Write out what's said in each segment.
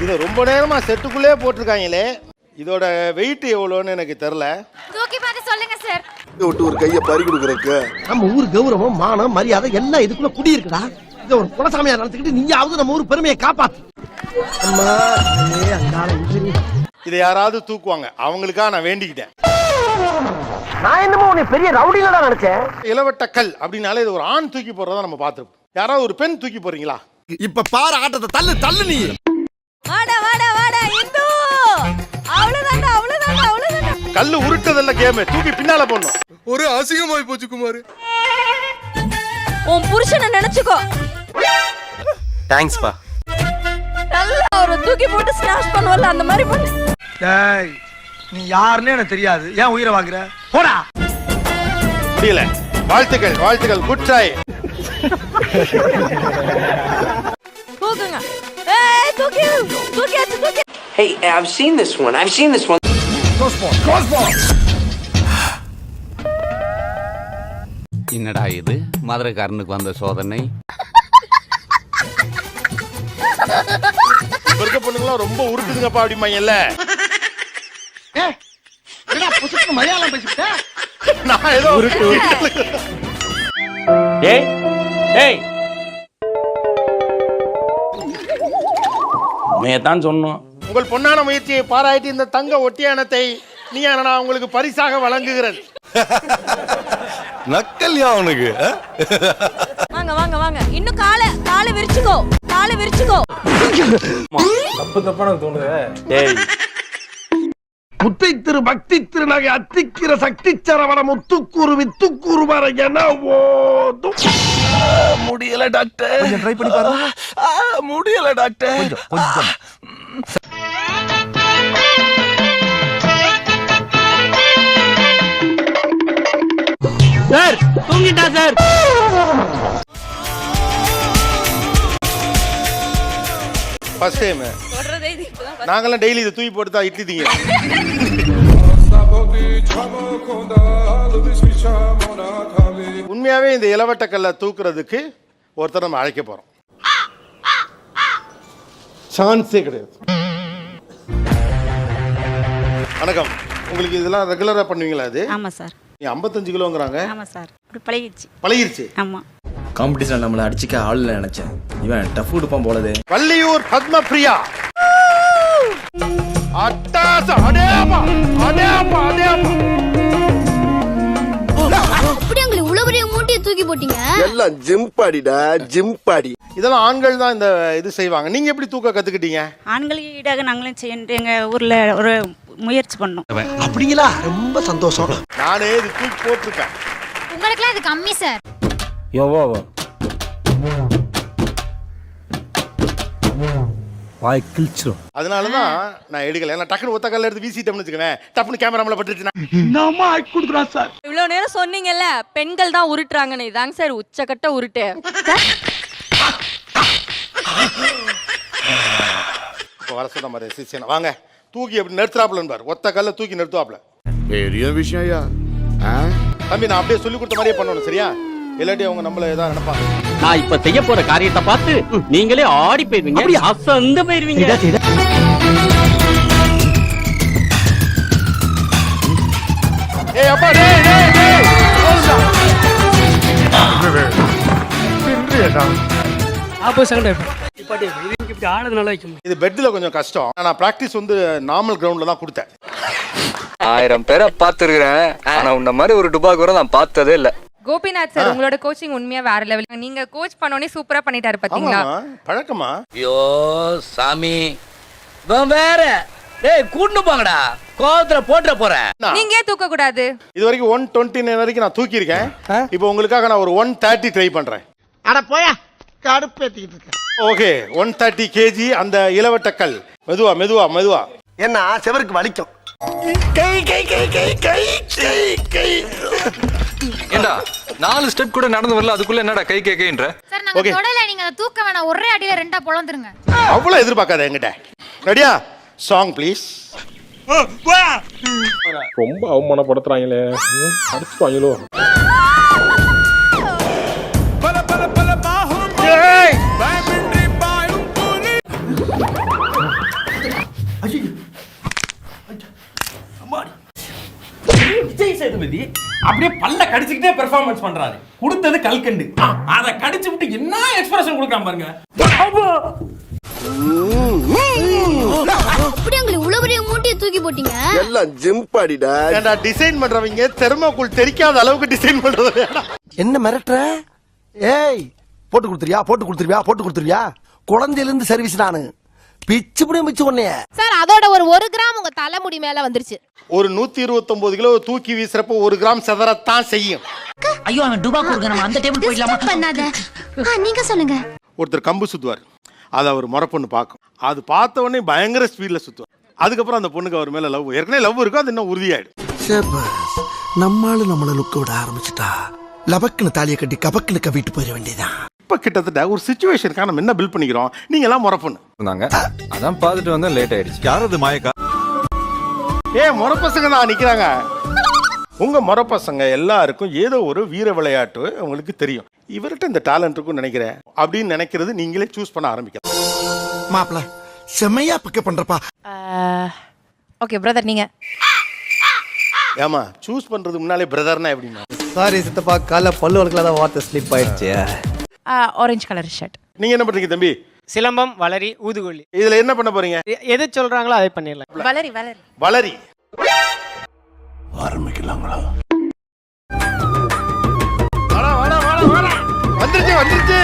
இதை ரொம்ப நேரமா செட்டுக்குள்ளே போட்டிருக்காங்களே, இதோட வெயிட் எவ்வளோன்னு எனக்கு தெரியல. தூக்கி பார்த்து சொல்லுங்க சார். விட்டு ஒரு கையை பறி கொடுக்குறக்கு நம்ம ஊர் கௌரவம் மானம் மரியாதை எல்லாம் இதுக்குள்ள குடி இருக்குடா. இத ஒரு குலசாமியா நடத்திக்கிட்டு நீயாவது நம்ம ஊர் பெருமையை காப்பாத்து. இதை யாராவது தூக்குவாங்க, அவங்களுக்காக நான் வேண்டிக்கிட்டேன். நான் என்னமோ உன்னை பெரிய ரவுடில நினைச்சேன். இளவட்ட கல் அப்படின்னாலே இது ஒரு ஆண் தூக்கி போடுறதா நம்ம பார்த்துருப்போம். யாராவது ஒரு பெண் தூக்கி போறீங்களா? இப்ப பாரு ஆட்டத்தை, தள்ளு தள்ளு நீ. வாடா வாடா வாடா இந்து. அவ்வளவுதான்டா அவ்வளவுதான்டா அவ்வளவுதான்டா. கல்லு உருட்டதல்ல கேம், தூக்கி பின்னால போடணும். ஒரு அசிங்கமாய் போச்சு குமார். உன் புருஷனை நினைச்சுக்கோ. தேங்க்ஸ் பா. நல்லா ஒரு தூக்கி போட்டு ஸ்னாஷ் பண்ணுவல அந்த மாதிரி பண்ணு. டேய் நீ யாருன்னு எனக்கு தெரியாது, ஏன் உயிரை வாங்குற? போடா. முடியல. வாழ்த்துக்கள் வாழ்த்துக்கள், குட் ட்ரை. தூக்குங்க. ஏய் தூக்கி தூக்கியாச்சு தூக்கி. Hey, I've seen this one. என்னடா இது மதுரைக்காரனுக்கு வந்த சோதனை? இருக்க பொண்ணுங்களாம் ரொம்ப உருட்டுதுங்கப்பா அப்படிமாங்கல்ல. மலையாளம் பேசிட்ட. நான் ஏதோ ஏய் ஏய் மேதான் சொன்னோம். உங்கள் பொன்னான முயற்சியை பாராட்டி இந்த தங்க ஒட்டியானத்தை நீ நான் உங்களுக்கு பரிசாக வழங்குகிறேன். நக்கல்யா அவனுக்கு. வாங்க வாங்க வாங்க. இன்னும் காலை விரிச்சுக்கோ. காலை விரிச்சுக்கோ. தப்பான தோணுது. ஏய் முத்தை திரு பக்தி திருநகை அத்திக்கிற சக்தி சரவண முத்துக்கூறு வித்துக்கூறு வர என ஓதும். முடியல டாக்டர். கொஞ்சம் ட்ரை பண்ணி பாருங்க. முடியல டாக்டர். கொஞ்சம். சார் தூங்கிட்டா சார். ஃபர்ஸ்ட் டைம் சொல்றதே இது இப்பதான். நாங்கெல்லாம் டெய்லி இதை தூக்கி போட்டு தான் இட்லி திங்க. உண்மையாவே இந்த இளவட்ட கல்லை தூக்குறதுக்கு ஒருத்தர் நம்ம அழைக்க போறோம். சான்ஸே கிடையாது. வணக்கம். உங்களுக்கு இதெல்லாம் ரெகுலரா பண்ணுவீங்களா? அது ஆமா சார். நீ 55 கிலோங்கறாங்க. ஆமா சார். அப்படி பழகிடுச்சு. பழகிருச்சு. ஆமா. காம்படிஷன்ல நம்மள அடிச்சிக்க ஆள் இல்ல நினைச்சேன். இவன் டஃப் கொடுப்பான் போலதே. வள்ளியூர் பத்மபிரியா. அட்டாச அடேப்பா அடேப்பா அடேப்பா. அப்படி அங்க இவ்வளவு பெரிய மூட்டையை தூக்கி போட்டீங்க. எல்லாம் ஜிம் பாடிடா, ஜிம் பாடி. இதெல்லாம் ஆண்கள் தான் இந்த இது செய்வாங்க. நீங்க எப்படி தூக்க கத்துக்கிட்டீங்க? ஆண்களுக்கு ஈடாக நாங்களும் செய்ய எங்க ஊர்ல ஒரு முயற்சி பண்ணோம். அப்படிங்களா? ரொம்ப சந்தோஷம். நானே இது தூக்கி போட்டிருக்கேன். உங்களுக்குலாம் இது கம்மி சார். வாய் கிழிச்சிரும். அதனாலதான் நான் எடுக்கல. ஏன்னா டக்குனு ஒத்த கல்ல எடுத்து வீசிட்டோம்னு வச்சுக்கவேன், டப்புனு கேமராமல பட்டுருச்சுன்னா என்னமா ஆக்கி கொடுக்குறான் சார். இவ்வளவு நேரம் சொன்னீங்கல்ல பெண்கள் தான் உருட்டுறாங்கன்னு, இதாங்க சார் உச்சக்கட்ட உருட்டு. இப்போ வர சொன்ன மாதிரி சிசியனா வாங்க தூக்கி அப்படி நிறுத்துறாப்லன்னு பாரு. ஒத்த கல்ல தூக்கி நிறுத்துவாப்ல. பெரிய விஷயம் ஐயா. தம்பி நான் அப்படியே சொல்லி கொடுத்த மாதிரியே பண்ணணும், சரியா? இல்லாட்டி அவங்க நம்மள ஏதாவது நினைப்பாங்க. நான் இப்ப செய்ய போற காரியத்தை பார்த்து நீங்களே ஆடி போயிருவீங்க, அசந்து போயிருவீங்க. ஏய் அப்பா டேய் டேய் டேய் இது பெட்ல கொஞ்சம் கஷ்டம். நான் பிராக்டிஸ் வந்து நார்மல் கிரவுண்ட்ல தான் கொடுத்தேன். 1000 பேரை பார்த்துருக்கிறேன். ஆனா உன்ன மாதிரி ஒரு டுபாக்கூரை நான் பார்த்ததே இல்ல. கோபிநாத் சார் உங்களோட கோச்சிங் உண்மையா வேற லெவல். நீங்க கோச் பண்ணோனே சூப்பரா பண்ணிட்டாரு பாத்தீங்களா? பழக்கமா? ஐயோ சாமி வேற டேய் கூண்டு போங்கடா, கோவத்துல போட்டுற போறேன். நீங்க ஏன் தூக்க கூடாது? இது வரைக்கும் 129 வரைக்கும் நான் தூக்கி இருக்கேன். இப்போ உங்களுக்காக நான் ஒரு 130 ட்ரை பண்றேன். அட போயா, கடுப்பேத்திட்டு இருக்க. ஓகே 130 kg அந்த இளவட்டக்கல். மெதுவா மெதுவா மெதுவா. என்ன செவருக்கு வலிக்கும். கை கை கை கை கை கை கை. ஏண்டா 4 ஸ்டெப் கூட நடந்து வரல, அதுக்குள்ள என்னடா கை கேக்கேன்ற? சார் நாங்க தொடல, நீங்க அத தூக்க வேணா, ஒரே அடியில ரெண்டா பொளந்துருங்க. அவ்வளவு எதிர்பார்க்காத என்கிட்ட. ரெடியா? Song please. ரொம்ப அவமானப்படுத்துறாங்களே, அடிச்சுவாங்களோ. எழுதி அப்படியே பல்ல கடிச்சுக்கிட்டே பெர்ஃபார்மன்ஸ் பண்றாரு. கொடுத்தது கல்கண்டு, அதை கடிச்சு விட்டு என்ன எக்ஸ்பிரஷன் கொடுக்குறான் பாருங்க. அப்படி உங்களை இவ்வளவு பெரிய மூட்டையை தூக்கி போட்டீங்க. எல்லாம் ஜிம் பாடிடா. ஏன்டா டிசைன் பண்றவங்க தெர்மோகோல் தெரிக்காத அளவுக்கு டிசைன் பண்றது. என்ன மிரட்டுற? ஏய், போட்டு கொடுத்துருவியா? குழந்தையில இருந்து சர்வீஸ் நானு பிச்சு புடிய மிச்சு ஒண்ணே. சார் அதோட ஒரு கிராம் உங்க தலைமுடி மேல வந்துருச்சு. ஒரு 129 கிலோ தூக்கி வீசுறப்ப 1 கிராம் செதறத்தான் செய்யும். ஐயோ அவன் டுபா கொடுக்க நம்ம அந்த டேபிள் போயிடலாமா? பண்ணாத. நீங்க சொல்லுங்க. ஒருத்தர் கம்பு சுத்துவார், அதை அவர் முறை பொண்ணு பார்க்கும். அது பார்த்த உடனே பயங்கர ஸ்பீட்ல சுத்துவார். அதுக்கப்புறம் அந்த பொண்ணுக்கு அவர் மேல லவ், ஏற்கனவே லவ் இருக்கும், அது இன்னும் உறுதியாயிடும். நம்மால நம்மள லுக்க விட ஆரம்பிச்சுட்டா லபக்குன்னு தாலியை கட்டி கபக்குன்னு கவிட்டு போயிட வேண்டியதான். இப்ப கிட்டத்தட்ட ஒரு சிச்சுவேஷனுக்காக நம்ம என்ன பில்ட் பண்ணிக்கிறோம், நீங்க எல்லாம் முறை பொண்ணு இருந்தாங்க. அதான் பார்த்துட்டு வந்தா லேட் ஆயிடுச்சு. யாரது மாயக்கா? முறை பசங்க தான் நிக்கிறாங்க. உங்க முறை பசங்க எல்லாருக்கும் ஏதோ ஒரு வீர விளையாட்டு உங்களுக்கு தெரியும். இவர்கிட்ட இந்த டேலண்ட் இருக்குன்னு நினைக்கிறேன் அப்படின்னு நினைக்கிறது நீங்களே சூஸ் பண்ண ஆரம்பிக்கலாம். மாப்பிள செம்மையா பிக்கப் பண்றப்பா. ஓகே பிரதர் நீங்க. ஏமா சூஸ் பண்றது முன்னாலே பிரதர்னா எப்படிமா? சாரி சித்தப்பா, கால பல்லு வளர்க்கல தான் வார்த்தை ஸ்லிப் ஆயிடுச்சு. Orange colour shirt. நீங்க என்ன பண்றீங்க தம்பி? சிலம்பம், வளரி, ஊதுகொல்லி. இதுல என்ன பண்ண போறீங்க? எது சொல்றாங்களோ அதை பண்ணிடலாம். வளரி. வளரி ஆரம்பிக்கலாங்களா? வந்துருச்சு.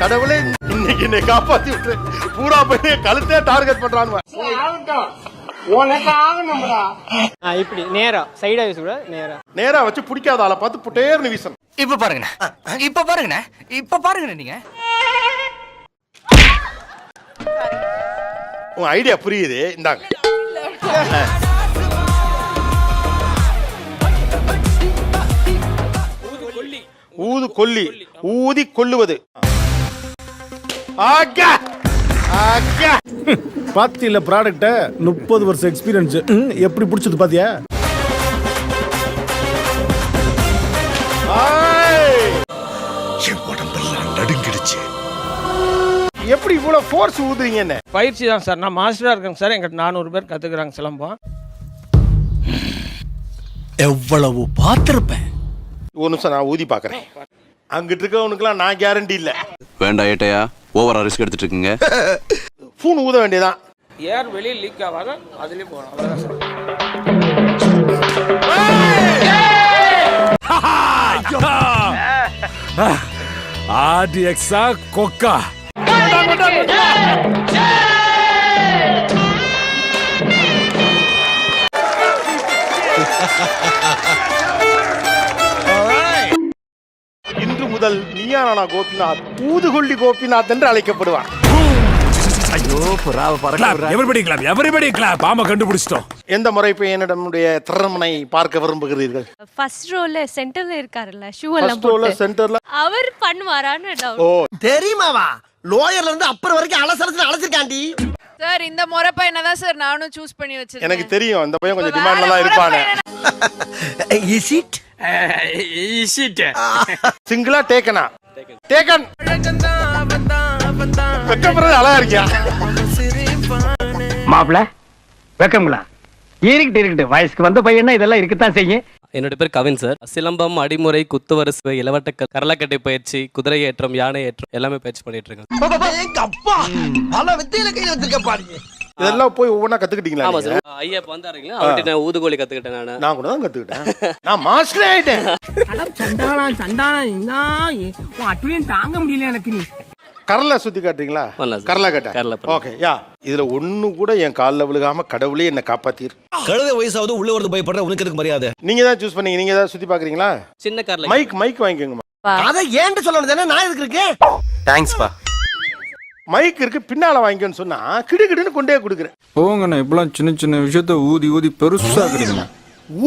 கடவுளே இன்னைக்கு என்னை காப்பாத்தி விட்டு பூரா போய் கழுத்தே டார்கெட் பண்றான். இப்படி நேரா சைடா வீச கூட நேரா வச்சு பிடிக்காத ஆளை பார்த்து புட்டேர்னு வீசணும். இப்ப பாருங்க நீங்க. உங்க ஐடியா புரியுது, இந்தாங்க. ஊது கொல்லி, ஊதி கொல்லுவது. பாத்தியில ப்ராடக்ட்ட 30 வருஷம் எக்ஸ்பீரியன்ஸ் எப்படி பிடிச்சது பாத்தியா? என் உடம்பெல்லாம் நடுங்கிடுச்சு. எப்படி இவ்வளவு ஃபோர்ஸ் ஊதுறீங்க? என்ன பயிற்சி தான் சார். நான் மாஸ்டரா இருக்கேன் சார். எங்கிட்ட 400 பேர் கத்துக்கிறாங்க சிலம்பம். எவ்வளவு பார்த்திருப்பேன். ஒரு நிமிஷம் நான் ஊதி பாக்குறேன். அங்கிட்டு இருக்கவனுக்குலாம் நான் கேரண்டி இல்ல. வேண்டாம் ஏட்டையா, ஓவரா ரிஸ்க் எடுத்துட்டு இருக்கீங்க. ஃபோன் ஊத வேண்டியதான். ஏர் வெளியே லீக் ஆகாத அதுலயே போகணும். ஆர்டிஎக்ஸா கொக்கா. இன்று முதல் நீயானா கோபிநாத் ஊதுகொல்லி கோபிநாத் என்று அழைக்கப்படுவார். Everybody clap. ஆமா, கண்டுபிடிச்சிட்டோம். எந்த முறை இப்ப என்னுடைய திறமனை பார்க்க விரும்புகிறீர்கள்? ஃபர்ஸ்ட் ரோல சென்டர்ல இருக்காருல்ல, ஷூ எல்லாம் ஃபர்ஸ்ட் ரோல போட்டு சென்டர்ல அவர் பண்ணுவாரான்னு டவுட். ஓ தெரியுமாவா? லோயர்ல இருந்து அப்பர் வரைக்கும் அலசறதுக்காண்டி. சார் இந்த முறை பையனை தான் சார் நானும் சூஸ் பண்ணி வச்சிருக்கேன். எனக்கு தெரியும் அந்த பையன் கொஞ்சம் டிமாண்ட்ல தான் இருப்பானே. இஸ் இட் சிங்கிளா டேக்கனா? டேக்கன். வெக்கப்படுறது அழகா இருக்கியா? மாப்பிள வெக்கங்களா? இருக்கட்டு வயசுக்கு வந்த பையனா இதெல்லாம் இருக்கத்தான் செய்யும். என்னோட பேர் கவின் சார். சிலம்பம், அடிமுறை, குத்துவரசு, இளவட்ட கரலக்கட்டை பயிற்சி, குதிரை ஏற்றம், யானை ஏற்றம் எல்லாமே பயிற்சி பண்ணிட்டு இருக்கேன். அப்பா பல வித்தையில கையில வச்சிருக்க பாருங்க. இதெல்லாம் போய் ஒவ்வொன்றா கத்துக்கிட்டீங்களா? ஆமா சார். ஐயா இப்ப வந்தாருங்களா, அவர்கிட்ட நான் ஊதுகோலி கத்துக்கிட்டேன். நான் கூட தான் கத்துக்கிட்டேன். நான் மாஸ்டர் ஆயிட்டேன். தாங்க முடியல எனக்கு. நீ கரல சுத்தி காட்டுறீங்களா? கரல கட்ட. Okay yeah. இதுல ஒண்ணு கூட என் கால்ல விழுகாம கடவுளே என்ன காப்பாத்திரு. கழுத வயசாவது உள்ள வரது பயப்படுற உனக்கு எதுக்கு மரியாதை? நீங்க தான் சூஸ் பண்ணீங்க. நீங்க தான் சுத்தி பாக்குறீங்களா? சின்ன கார்ல மைக் வாங்கிக்கோங்க. அத ஏன்ட்டு சொல்லணும் தானே, நான் எதுக்கு இருக்கேன்? தேங்க்ஸ் பா. மைக் இருக்கு, பின்னால வாங்கிக்கோன்னு சொன்னா கிடுகிடுன்னு கொண்டே கொடுக்குறேன். போங்கண்ணா, இப்பெல்லாம் சின்ன சின்ன விஷயத்த ஊதி பெருசாக்குறீங்க.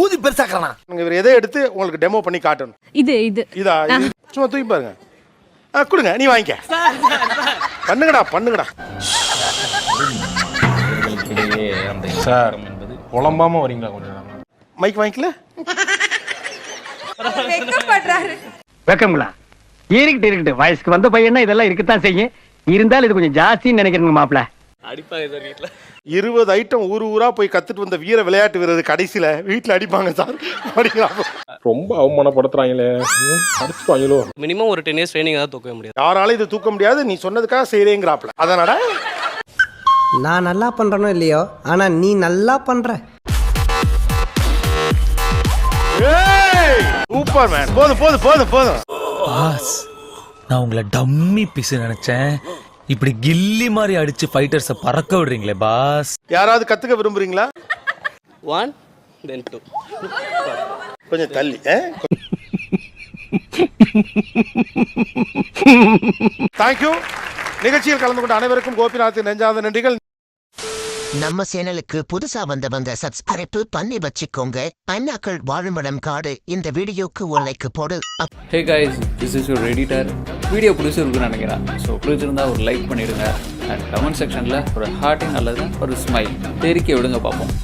ஊதி பெருசாக்கறானா? இவர் எதை எடுத்து உங்களுக்கு டெமோ பண்ணி காட்டணும். இதா சும்மா தூக்கி பாருங்க. கொடுங்க, நீ வாங்கிக்க. பண்ணுங்கடா. சார் புலம்பாம வரீங்களா கொஞ்சம்? மைக் வாங்கிக்கல. வெக்கங்களா? இருக்கட்டு வயசுக்கு வந்த பையனா இதெல்லாம் இருக்கத்தான் செய்யும். இருந்தாலும் இது கொஞ்சம் ஜாஸ்தின்னு நினைக்கிறேங்க மாப்பிள. அடிப்பாங்க சார் வீட்டில். 20 ஐட்டம் ஊரா போய் கத்துட்டு வந்த வீர விளையாட்டு வீரர் கடைசியில வீட்டுல அடிப்பாங்க சார் அப்படிங்கிறாங்க. ரொம்ப அவமானப்படுத்துறாங்களே, அடிச்சுட்டாங்களோ. மினிமம் ஒரு 10 இயர்ஸ் ட்ரைனிங் தான் தூக்கவே முடியாது. யாராலும் இது தூக்க முடியாது, நீ சொன்னதுக்காக செய்றேங்கிறாப்ல. அதனால நான் நல்லா பண்றனோ இல்லையோ, ஆனா நீ நல்லா பண்ற. Super man. போதும். பாஸ், நான் உங்களை டம்மி பீஸ் நினைச்சேன். இப்படி கில்லி மாதிரி அடிச்சு ஃபைட்டர்ஸை பறக்க விடுறீங்களே பாஸ். யாராவது கத்துக்க விரும்புறீங்களா? 1 then 2. கொஞ்சம் தள்ளி. தேங்க்யூ. நிகழ்ச்சியில் கலந்து கொண்ட அனைவருக்கும் கோபிநாத் நெஞ்சார்ந்த நன்றிகள். நம்ம சேனலுக்கு புதுசா வந்தவங்க சப்ஸ்கிரைப் பண்ணி வச்சுக்கோங்க. அண்ணாக்கள் வாழுமிடம் காடு. இந்த வீடியோக்கு ஒரு லைக் போடு. Hey guys, this is your editor. Video பிடிச்சிருக்குன்னு நினைக்கிறேன். ஸோ பிடிச்சிருந்தா ஒரு லைக் பண்ணிடுங்க. அண்ட் கமெண்ட் செக்ஷனில் ஒரு ஹார்ட்டிங் அல்லது ஒரு ஸ்மைல் தெரிக்க விடுங்க பார்ப்போம்.